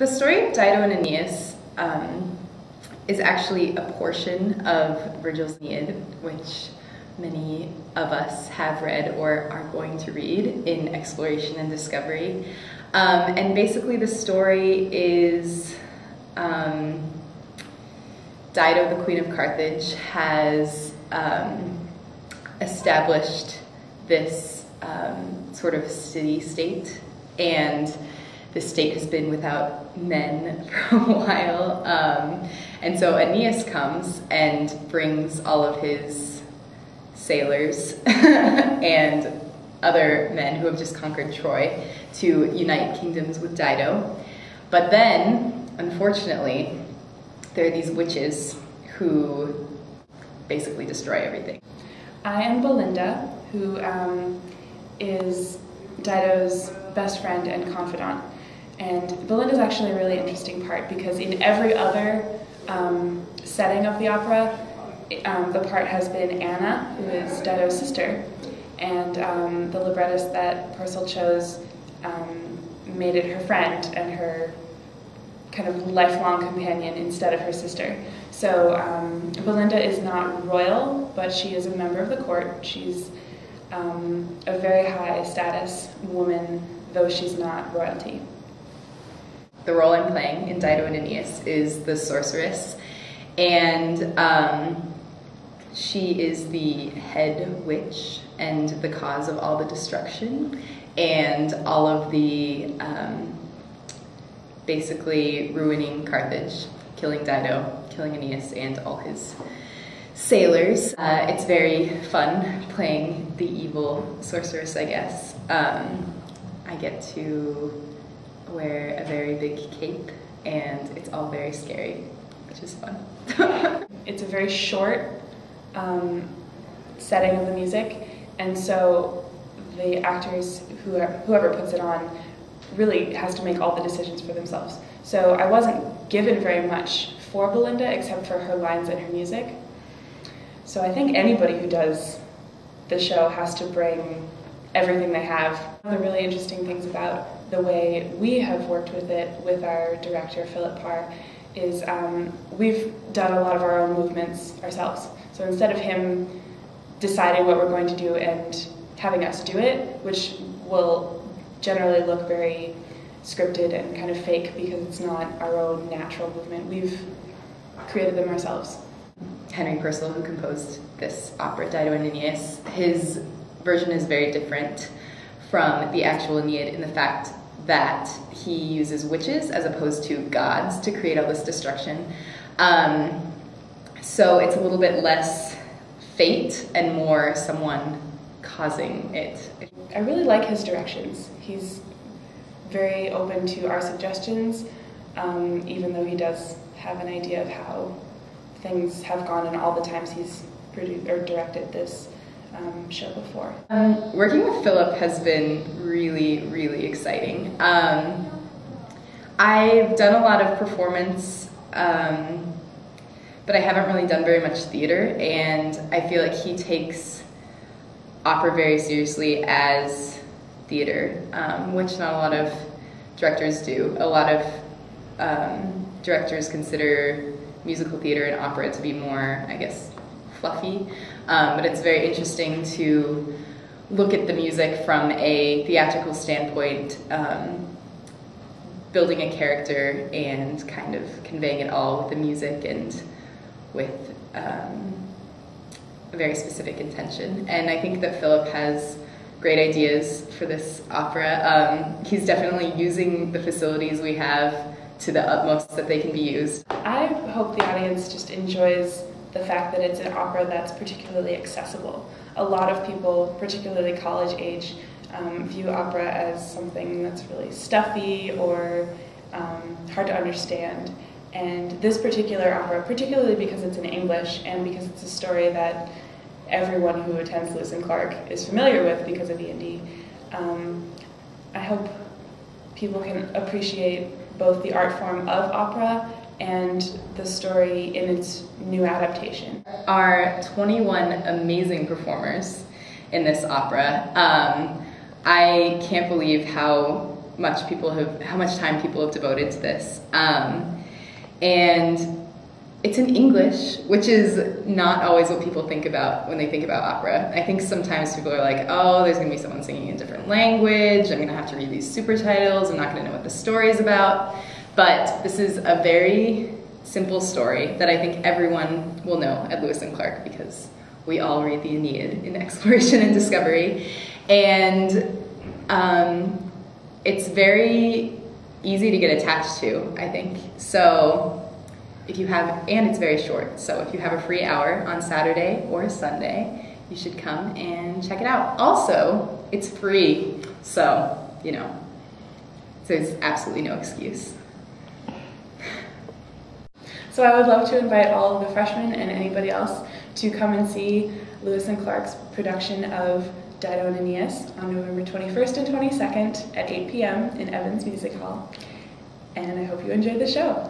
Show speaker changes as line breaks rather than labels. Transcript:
The story of Dido and Aeneas is actually a portion of Virgil's Aeneid, which many of us have read or are going to read in exploration and discovery. And basically the story is Dido, the Queen of Carthage, has established this sort of city-state, and the state has been without men for a while. And so Aeneas comes and brings all of his sailors and other men who have just conquered Troy to unite kingdoms with Dido. But then, unfortunately, there are these witches who basically destroy everything.
I am Belinda, who is Dido's best friend and confidant. And Belinda's actually a really interesting part because in every other setting of the opera, the part has been Anna, who is Dido's sister, and the librettist that Purcell chose made it her friend and her kind of lifelong companion instead of her sister. So Belinda is not royal, but she is a member of the court. She's a very high status woman, though she's not royalty.
The role I'm playing in Dido and Aeneas is the Sorceress, and she is the head witch and the cause of all the destruction and all of the basically ruining Carthage, killing Dido, killing Aeneas and all his sailors. It's very fun playing the evil sorceress, I guess. I get to wear a very big cape and it's all very scary, which is fun.
It's a very short setting of the music, and so the actors, whoever puts it on, really has to make all the decisions for themselves. So I wasn't given very much for Belinda except for her lines and her music. So I think anybody who does the show has to bring everything they have. One of the really interesting things about the way we have worked with it with our director, Philip Parr, is we've done a lot of our own movements ourselves. So instead of him deciding what we're going to do and having us do it, which will generally look very scripted and kind of fake because it's not our own natural movement, we've created them ourselves.
Henry Purcell, who composed this opera, Dido and Aeneas, his version is very different from the actual Aeneid in the fact that he uses witches as opposed to gods to create all this destruction. So it's a little bit less fate and more someone causing it.
I really like his directions. He's very open to our suggestions, even though he does have an idea of how things have gone in all the times he's produced or directed this show before.
Working with Philip has been really, really exciting. I've done a lot of performance, but I haven't really done very much theater, and I feel like he takes opera very seriously as theater, which not a lot of directors do. A lot of directors consider musical theater and opera to be more, I guess, fluffy, but it's very interesting to look at the music from a theatrical standpoint, building a character and kind of conveying it all with the music and with a very specific intention. And I think that Philip has great ideas for this opera. He's definitely using the facilities we have to the utmost that they can be used.
I hope the audience just enjoys the fact that it's an opera that's particularly accessible. A lot of people, particularly college age, view opera as something that's really stuffy or hard to understand. And this particular opera, particularly because it's in English and because it's a story that everyone who attends Lewis and Clark is familiar with because of E&D, I hope people can appreciate both the art form of opera and the story in its new adaptation.
Our 21 amazing performers in this opera. I can't believe how much time people have devoted to this. And it's in English, which is not always what people think about when they think about opera. I think sometimes people are like, oh, there's going to be someone singing in a different language. I'm going to have to read these super titles. I'm not going to know what the story is about. But this is a very simple story that I think everyone will know at Lewis and Clark, because we all read the Aeneid in Exploration and Discovery. And it's very easy to get attached to, I think. So and it's very short, so if you have a free hour on Saturday or Sunday, you should come and check it out. Also, it's free, so, there's absolutely no excuse.
So I would love to invite all of the freshmen and anybody else to come and see Lewis and Clark's production of Dido and Aeneas on November 21st and 22nd at 8 p.m. in Evans Music Hall. And I hope you enjoyed the show.